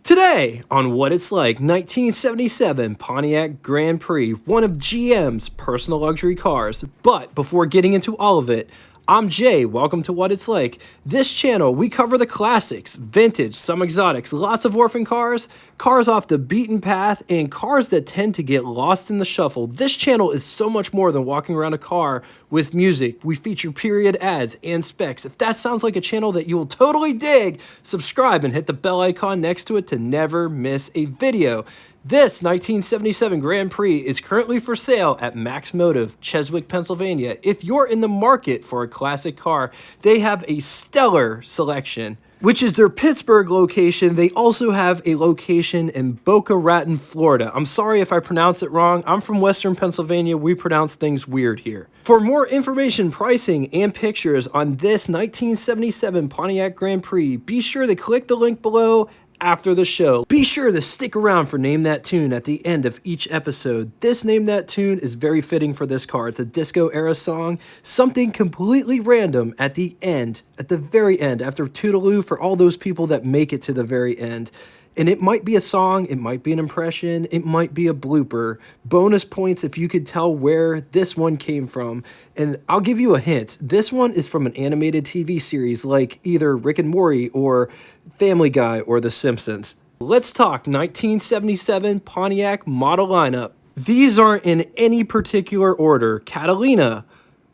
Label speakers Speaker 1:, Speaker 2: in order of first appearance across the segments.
Speaker 1: Today, on What It's Like, 1977 Pontiac Grand Prix, one of GM's personal luxury cars. But before getting into all of it, I'm Jay, welcome to What It's Like. This channel, we cover the classics, vintage, some exotics, lots of orphan cars, cars off the beaten path, and cars that tend to get lost in the shuffle. This channel is so much more than walking around a car with music. We feature period ads and specs. If that sounds like a channel that you will totally dig, subscribe and hit the bell icon next to it to never miss a video. This 1977 Grand Prix is currently for sale at Max Motive, Cheswick, Pennsylvania. If you're in the market for a classic car, they have a stellar selection, which is their Pittsburgh location. They also have a location in Boca Raton, Florida. I'm sorry if I pronounce it wrong. I'm from Western Pennsylvania. We pronounce things weird here. For more information, pricing, and pictures on this 1977 Pontiac Grand Prix, be sure to click the link below after the show. Be sure to stick around for Name That Tune at the end of each episode. This Name That Tune is very fitting for this car. It's a disco era song, something completely random at the end, at the very end, after Toodaloo for all those people that make it to the very end. And it might be a song, it might be an impression, it might be a blooper. Bonus points if you could tell where this one came from. And I'll give you a hint. This one is from an animated TV series like either Rick and Morty or Family Guy or The Simpsons. Let's talk 1977 Pontiac model lineup. These aren't in any particular order. Catalina,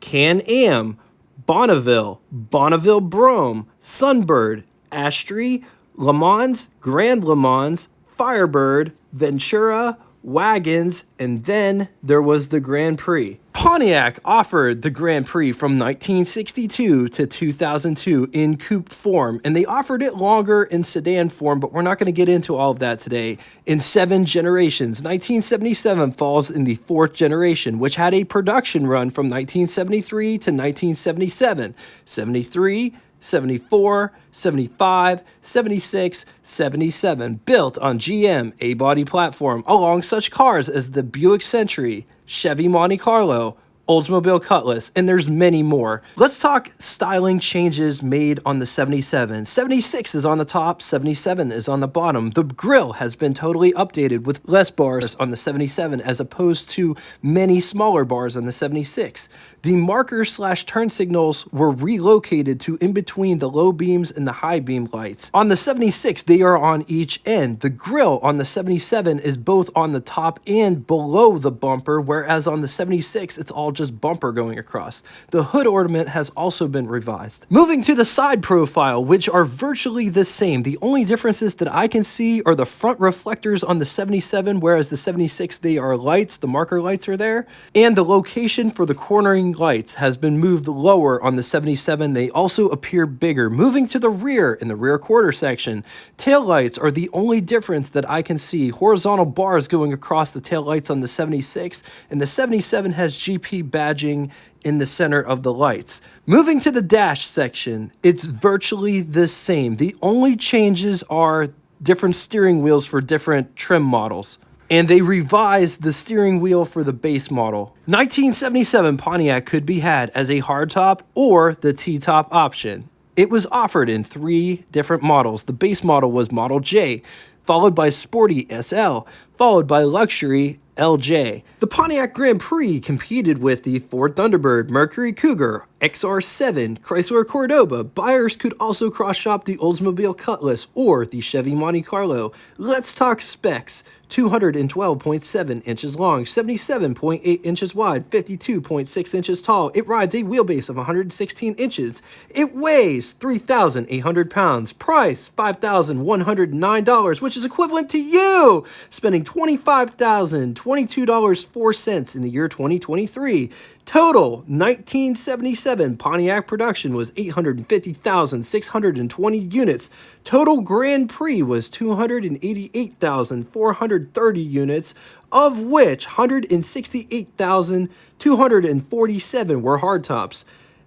Speaker 1: Can-Am, Bonneville, Bonneville Brougham, Sunbird, Astri, Le Mans, Grand Le Mans, Firebird, Ventura, Wagons, and then there was the Grand Prix. Pontiac offered the Grand Prix from 1962 to 2002 in coupe form, and they offered it longer in sedan form, but we're not going to get into all of that today. In 7 generations, 1977 falls in the 4th generation, which had a production run from 1973 to 1977. 73, 74, 75, 76, 77, built on GM A-body platform, along such cars as the Buick Century, Chevy Monte Carlo, Oldsmobile Cutlass, and there's many more. Let's talk styling changes made on the 77. 76 is on the top, 77 is on the bottom. The grille has been totally updated with less bars on the 77 as opposed to many smaller bars on the 76. The marker/turn signals were relocated to in between the low beams and the high beam lights. On the 76, they are on each end. The grille on the 77 is both on the top and below the bumper, whereas on the 76, it's all just bumper going across. The hood ornament has also been revised. Moving to the side profile, which are virtually the same. The only differences that I can see are the front reflectors on the 77, whereas the 76, they are lights, the marker lights are there, and the location for the cornering lights has been moved lower on the 77. They also appear bigger. Moving to the rear, in the rear quarter section, tail lights are the only difference that I can see. Horizontal bars going across the tail lights on the 76, and the 77 has GP badging in the center of the lights. Moving to the dash section, it's virtually the same. The only changes are different steering wheels for different trim models, and they revised the steering wheel for the base model. 1977 Pontiac could be had as a hardtop or the T-top option. It was offered in 3 different models. The base model was Model J, followed by Sporty SL, followed by Luxury LJ. The Pontiac Grand Prix competed with the Ford Thunderbird, Mercury Cougar, XR7, Chrysler Cordoba. Buyers could also cross-shop the Oldsmobile Cutlass or the Chevy Monte Carlo. Let's talk specs. 212.7 inches long, 77.8 inches wide, 52.6 inches tall. It rides a wheelbase of 116 inches. It weighs 3,800 pounds. Price, $5,109, which is equivalent to you spending $25,022.04 in the year 2023. Total 1977 Pontiac production was 850,620 units. Total Grand Prix was 288,430 units, of which 168,247 were hardtops.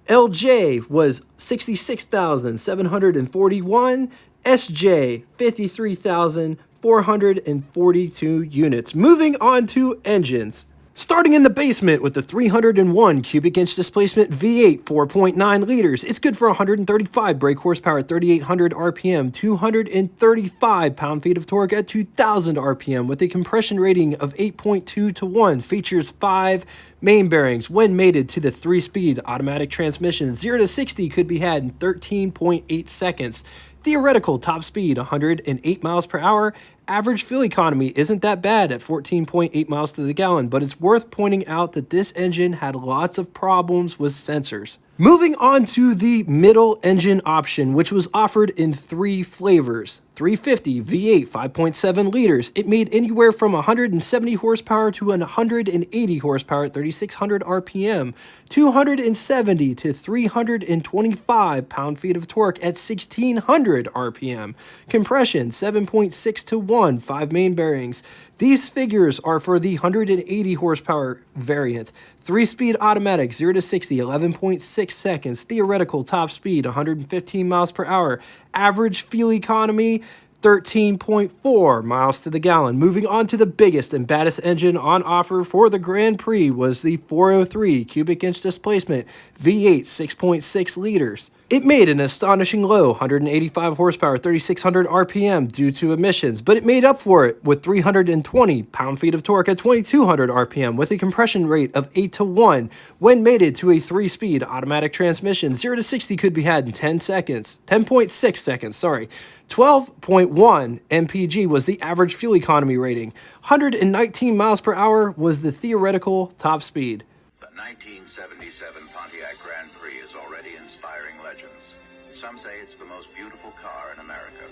Speaker 1: LJ was 66,741, SJ 53,442 units. Moving on to engines. Starting in the basement with the 301 cubic inch displacement V8 4.9 liters. It's good for 135 brake horsepower at 3,800 RPM, 235 pound-feet of torque at 2,000 RPM with a compression rating of 8.2 to 1. Features 5 main bearings. When mated to the 3-speed automatic transmission, 0 to 60 could be had in 13.8 seconds. Theoretical top speed 108 miles per hour. Average fuel economy isn't that bad at 14.8 miles to the gallon, but it's worth pointing out that this engine had lots of problems with sensors. Moving on to the middle engine option, which was offered in 3 flavors. 350 V8 5.7 liters. It made anywhere from 170 horsepower to 180 horsepower at 3,600 RPM, 270 to 325 pound-feet of torque at 1,600 RPM. Compression 7.6 to 1, 5 main bearings. These figures are for the 180 horsepower variant. 3-speed automatic, 0 to 60, 11.6 seconds. Theoretical top speed, 115 miles per hour. Average fuel economy, 13.4 miles to the gallon. Moving on to the biggest and baddest engine on offer for the Grand Prix was the 403 cubic inch displacement V8 6.6 liters. It made an astonishing low 185 horsepower, 3,600 RPM due to emissions, but it made up for it with 320 pound-feet of torque at 2,200 RPM with a compression rate of 8 to 1. When mated to a 3-speed automatic transmission, 0 to 60 could be had in 10.6 seconds, sorry. 12.1 mpg was the average fuel economy rating. 119 miles per hour was the theoretical top speed.
Speaker 2: The 1977 Pontiac Grand Prix is already inspiring legends. Some say it's the most beautiful car in America.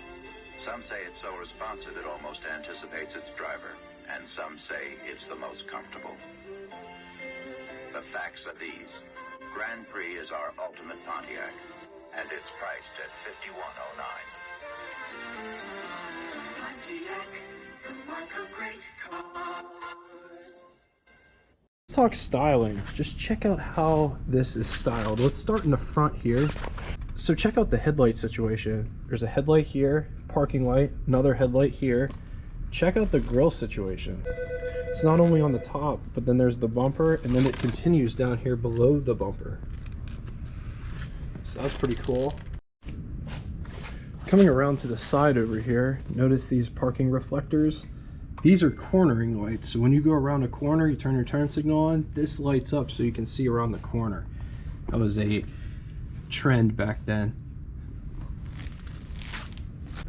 Speaker 2: Some say it's so responsive it almost anticipates its driver. And some say it's the most comfortable. The facts are these. Grand Prix is our ultimate Pontiac, and it's priced at $51,009.
Speaker 3: Pontiac, the mark of great cars.
Speaker 1: Let's talk styling. Just check out how this is styled. Let's start in the front here. So check out the headlight situation. There's a headlight here, parking light, another headlight here. Check out the grille situation. It's not only on the top, but then there's the bumper, and then it continues down here below the bumper. So that's pretty cool. Coming around to the side over here, notice these parking reflectors. These are cornering lights, so when you go around a corner, you turn your turn signal on, this lights up so you can see around the corner. That was a trend back then.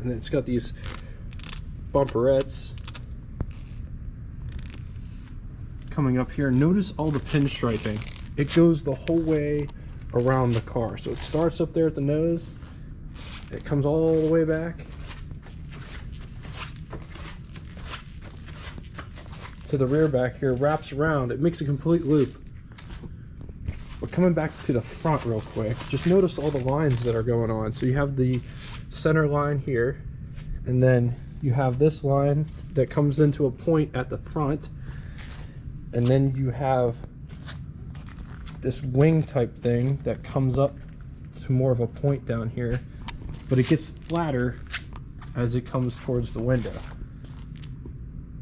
Speaker 1: And then it's got these bumperettes coming up here. Notice all the pinstriping. It goes the whole way around the car. So it starts up there at the nose, it comes all the way back to the rear back here, wraps around, it makes a complete loop. But coming back to the front real quick, just notice all the lines that are going on. So you have the center line here, and then you have this line that comes into a point at the front, and then you have this wing type thing that comes up to more of a point down here, but it gets flatter as it comes towards the window.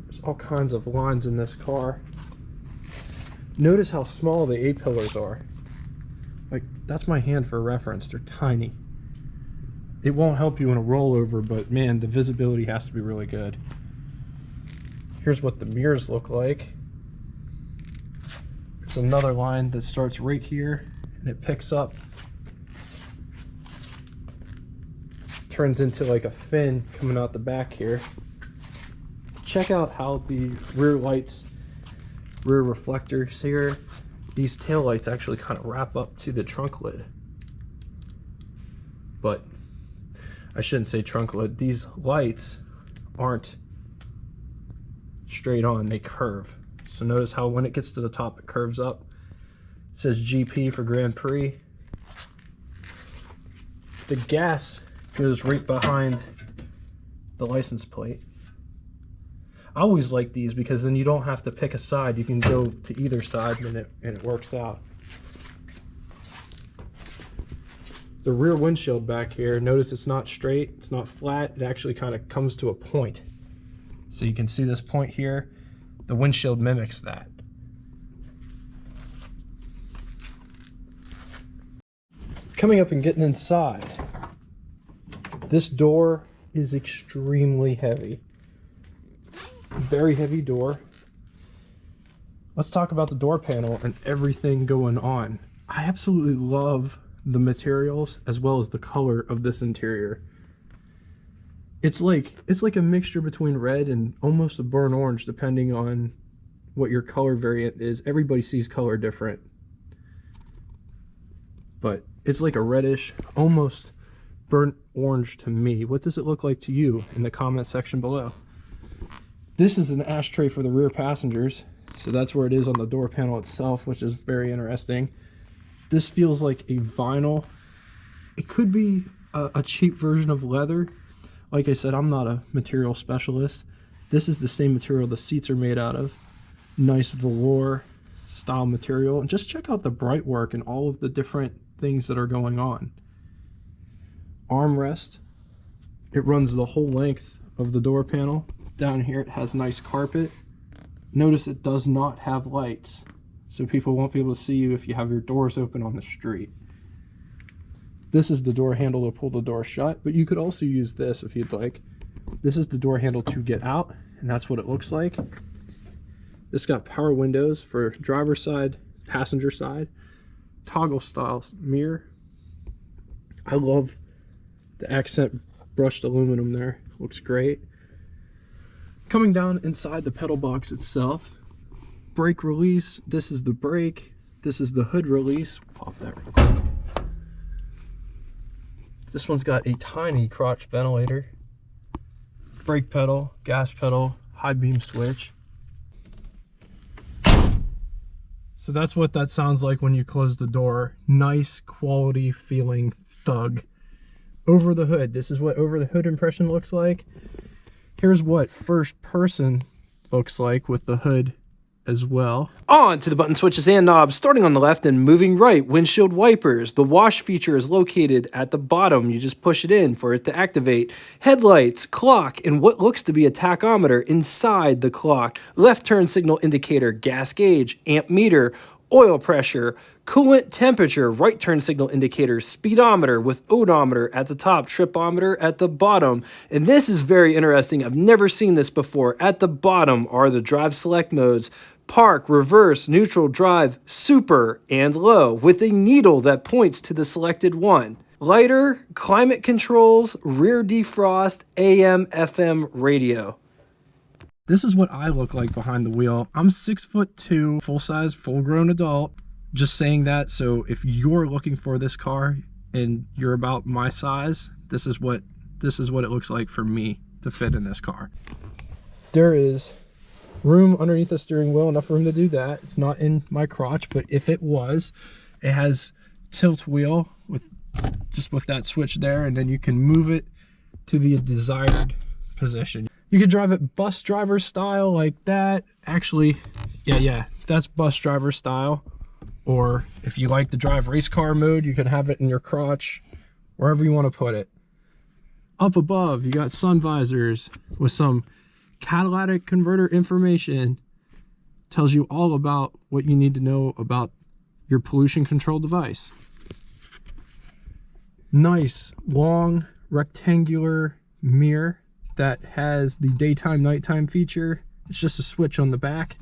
Speaker 1: There's all kinds of lines in this car. Notice how small the A-pillars are. Like, that's my hand for reference. They're tiny. It won't help you in a rollover, but man, the visibility has to be really good. Here's what the mirrors look like. There's another line that starts right here, and it picks up, turns into like a fin coming out the back here. Check out how the rear lights, rear reflectors here, these tail lights actually kind of wrap up to the trunk lid. But I shouldn't say trunk lid. These lights aren't straight on, they curve. So notice how when it gets to the top, it curves up. It says GP for Grand Prix. The gas goes right behind the license plate. I always like these because then you don't have to pick a side. You can go to either side and it works out. The rear windshield back here, notice it's not straight, it's not flat, it actually kind of comes to a point. So you can see this point here, the windshield mimics that. Coming up and getting inside. This door is extremely heavy. Very heavy door. Let's talk about the door panel and everything going on. I absolutely love the materials as well as the color of this interior. It's like a mixture between red and almost a burnt orange, depending on what your color variant is. Everybody sees color different. But it's like a reddish, almost burnt orange to me. What does it look like to you in the comment section below? This is an ashtray for the rear passengers. So that's where it is on the door panel itself, which is very interesting. This feels like a vinyl. It could be a cheap version of leather. Like I said, I'm not a material specialist. This is the same material the seats are made out of. Nice velour style material. And just check out the bright work and all of the different things that are going on. Armrest. It runs the whole length of the door panel. Down here it has nice carpet. Notice it does not have lights, so people won't be able to see you if you have your doors open on the street. This is the door handle to pull the door shut, but you could also use this if you'd like. This is the door handle to get out, and that's what it looks like. This got power windows for driver's side, passenger side, toggle style mirror. I love the accent brushed aluminum there, looks great. Coming down inside the pedal box itself, brake release. This is the brake. This is the hood release. Pop that real quick. This one's got a tiny crotch ventilator. Brake pedal, gas pedal, high beam switch. So that's what that sounds like when you close the door. Nice quality feeling thug. Over the hood. This is what over the hood impression looks like. Here's what first person looks like with the hood as well. On to the button switches and knobs, starting on the left and moving right. Windshield wipers. The wash feature is located at the bottom. You just push it in for it to activate. Headlights, clock, and what looks to be a tachometer inside the clock. Left turn signal indicator, gas gauge, amp meter, oil pressure, coolant temperature, right turn signal indicator, speedometer with odometer at the top, tripometer at the bottom. And this is very interesting. I've never seen this before. At the bottom are the drive select modes: park, reverse, neutral, drive, super, and low, with a needle that points to the selected one. Lighter, climate controls, rear defrost, AM, FM radio. This is what I look like behind the wheel. I'm 6'2", full-size, full-grown adult. Just saying that, so if you're looking for this car and you're about my size, this is what it looks like for me to fit in this car. There is room underneath the steering wheel, enough room to do that. It's not in my crotch, but if it was, it has tilt wheel with that switch there, and then you can move it to the desired position. You could drive it bus driver style like that. Actually, yeah, that's bus driver style. Or if you like to drive race car mode, you can have it in your crotch, wherever you want to put it. Up above, you got sun visors with some catalytic converter information. Tells you all about what you need to know about your pollution control device. Nice, long, rectangular mirror that has the daytime, nighttime feature. It's just a switch on the back.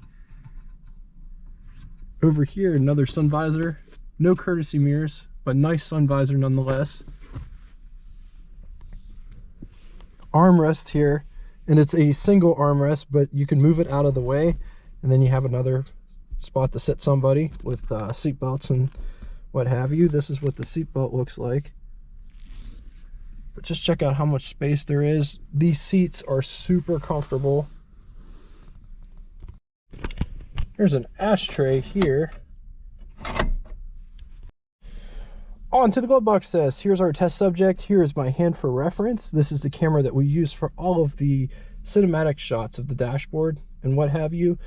Speaker 1: Over here, another sun visor. No courtesy mirrors, but nice sun visor nonetheless. Armrest here, and it's a single armrest, but you can move it out of the way, and then you have another spot to sit somebody with seat belts and what have you. This is what the seat belt looks like. But just check out how much space there is. These seats are super comfortable. There's an ashtray here. On to the glove box test. Here's our test subject. Here is my hand for reference. This is the camera that we use for all of the cinematic shots of the dashboard and what have you.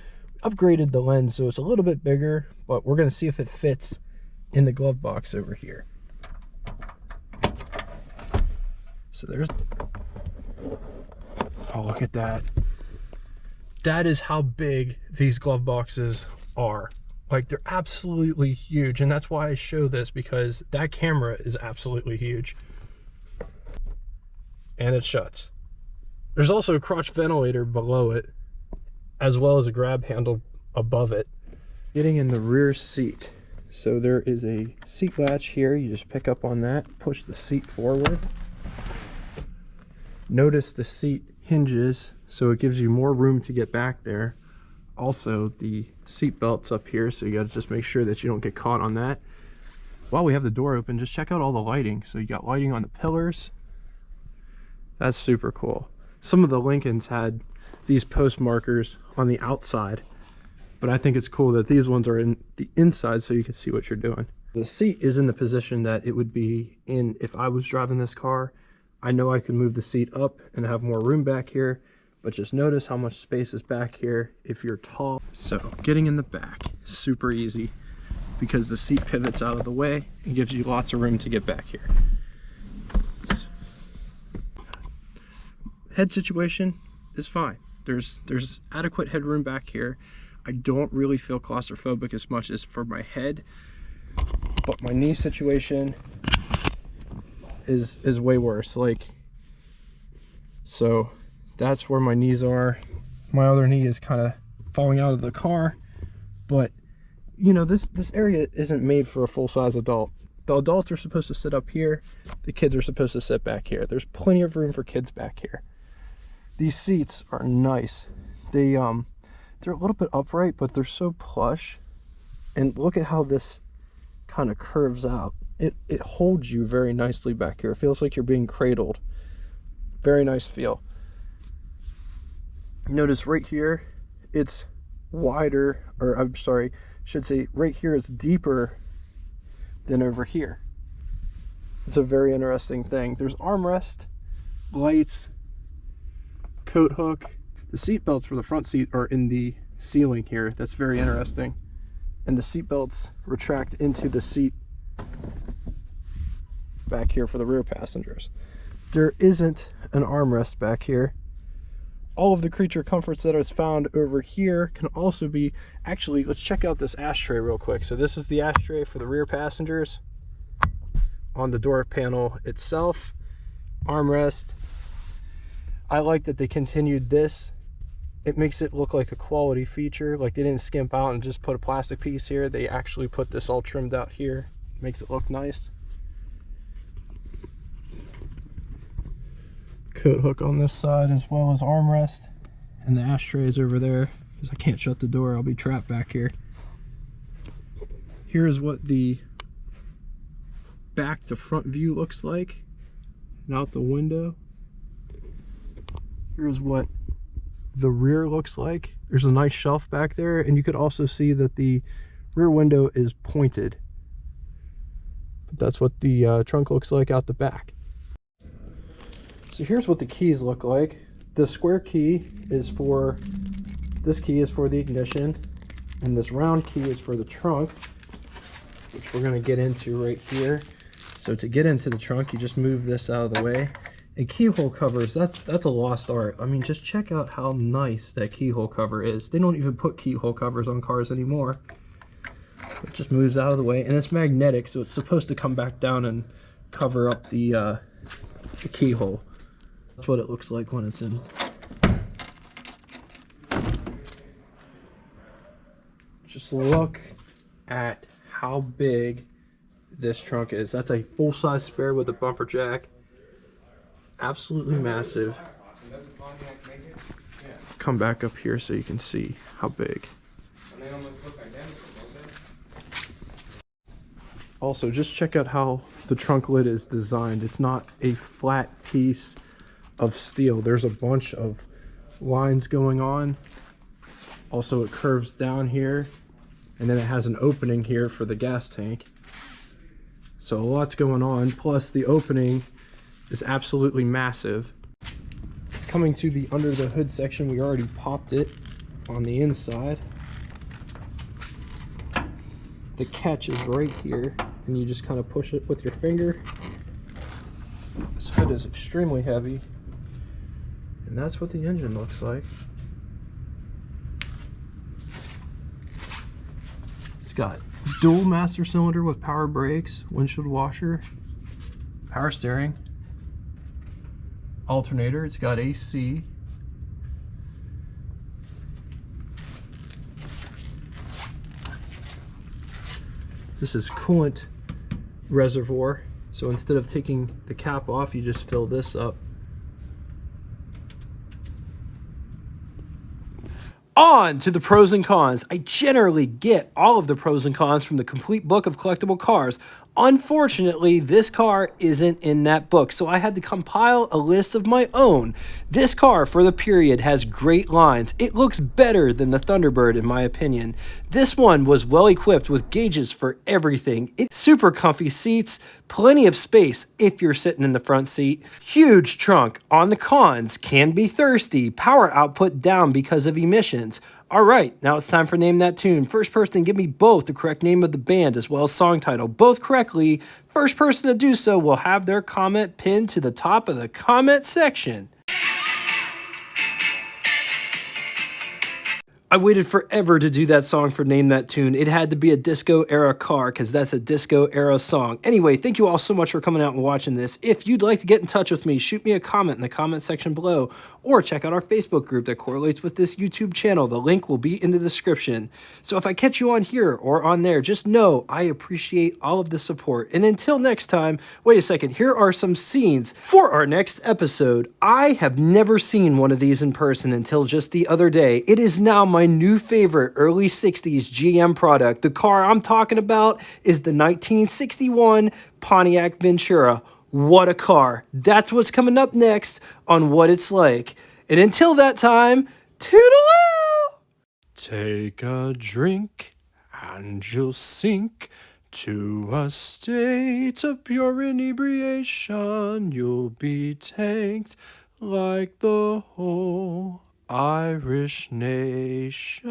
Speaker 1: Upgraded the lens so it's a little bit bigger, but we're going to see if it fits in the glove box over here. So there's, oh, look at that. That is how big these glove boxes are. Like, they're absolutely huge, and that's why I show this, because that camera is absolutely huge. And it shuts. There's also a crotch ventilator below it, as well as a grab handle above it. Getting in the rear seat. So there is a seat latch here. You just pick up on that, push the seat forward. Notice the seat hinges, so it gives you more room to get back there. Also, the seat belt's up here, so you got to just make sure that you don't get caught on that. While we have the door open, just check out all the lighting. So you got lighting on the pillars. That's super cool. Some of the Lincolns had these post markers on the outside, but I think it's cool that these ones are in the inside so you can see what you're doing. The seat is in the position that it would be in if I was driving this car. I know I could move the seat up and have more room back here, but just notice how much space is back here if you're tall. So getting in the back, super easy because the seat pivots out of the way and gives you lots of room to get back here. Head situation is fine. There's adequate headroom back here. I don't really feel claustrophobic as much as for my head, but my knee situation is way worse. Like, so that's where my knees are. My other knee is kind of falling out of the car, but you know, this area isn't made for a full-size adult. The adults are supposed to sit up here. The kids are supposed to sit back here. There's plenty of room for kids back here. These seats are nice. They're a little bit upright, but they're so plush. And look at how this kind of curves out. It holds you very nicely back here. It feels like you're being cradled. Very nice feel. Notice right here, it's wider, or I'm sorry, should say right here it's deeper than over here. It's a very interesting thing. There's armrest, lights, coat hook. The seat belts for the front seat are in the ceiling here. That's very interesting. And the seat belts retract into the seat back here for the rear passengers. There isn't an armrest back here. All of the creature comforts that is found over here can also be, actually, let's check out this ashtray real quick. So this is the ashtray for the rear passengers. On the door panel itself, armrest. I like that they continued this. It makes it look like a quality feature. Like they didn't skimp out and just put a plastic piece here. They actually put this all trimmed out here. Makes it look nice. Coat hook on this side as well as armrest. And the ashtray is over there because I can't shut the door. I'll be trapped back here. Here's what the back to front view looks like. And out the window. Here's what the rear looks like. There's a nice shelf back there, and you could also see that the rear window is pointed. But that's what the trunk looks like out the back. So here's what the keys look like. The square key is for, this key is for the ignition, and this round key is for the trunk, which we're gonna get into right here. So to get into the trunk, you just move this out of the way. And keyhole covers, that's a lost art. I mean, just check out how nice that keyhole cover is. They don't even put keyhole covers on cars anymore. It just moves out of the way, and it's magnetic, so it's supposed to come back down and cover up the keyhole. That's what it looks like when it's in. Just look at how big this trunk is. That's a full-size spare with a bumper jack. Absolutely massive. Come back up here so you can see how big. Also, just check out how the trunk lid is designed. It's not a flat piece of steel. There's a bunch of lines going on. Also, it curves down here, and then it has an opening here for the gas tank. So a lot's going on, plus the opening is absolutely massive. Coming to the under the hood section, we already popped it on the inside. The catch is right here, and you just kind of push it with your finger. This hood is extremely heavy, and that's what the engine looks like. got dual master cylinder with power brakes, windshield washer, power steering, alternator. It's got AC. This is coolant reservoir. So instead of taking the cap off, you just fill this up. On to the pros and cons. I generally get all of the pros and cons from the complete book of collectible cars. Unfortunately, this car isn't in that book, so I had to compile a list of my own. This car, for the period, has great lines. It looks better than the Thunderbird, in my opinion. This one was well equipped with gauges for everything. It's super comfy seats, plenty of space if you're sitting in the front seat. Huge trunk. On the cons, can be thirsty. Power output down because of emissions. All right, now it's time for Name That Tune. First person to give me both the correct name of the band as well as song title, both correctly. First person to do so will have their comment pinned to the top of the comment section. I waited forever to do that song for Name That Tune. It had to be a disco era car because that's a disco era song. Anyway, thank you all so much for coming out and watching this. If you'd like to get in touch with me, shoot me a comment in the comment section below or check out our Facebook group that correlates with this YouTube channel. The link will be in the description. So if I catch you on here or on there, just know I appreciate all of the support. And until next time, wait a second, here are some scenes for our next episode. I have never seen one of these in person until just the other day. It is now my new favorite early 60s GM product. The car I'm talking about is the 1961 Pontiac Ventura. What a car. That's what's coming up next on What It's Like. And until that time, toodaloo! Take a drink and you'll sink to a state of pure inebriation. You'll be tanked like the whole Irish nation.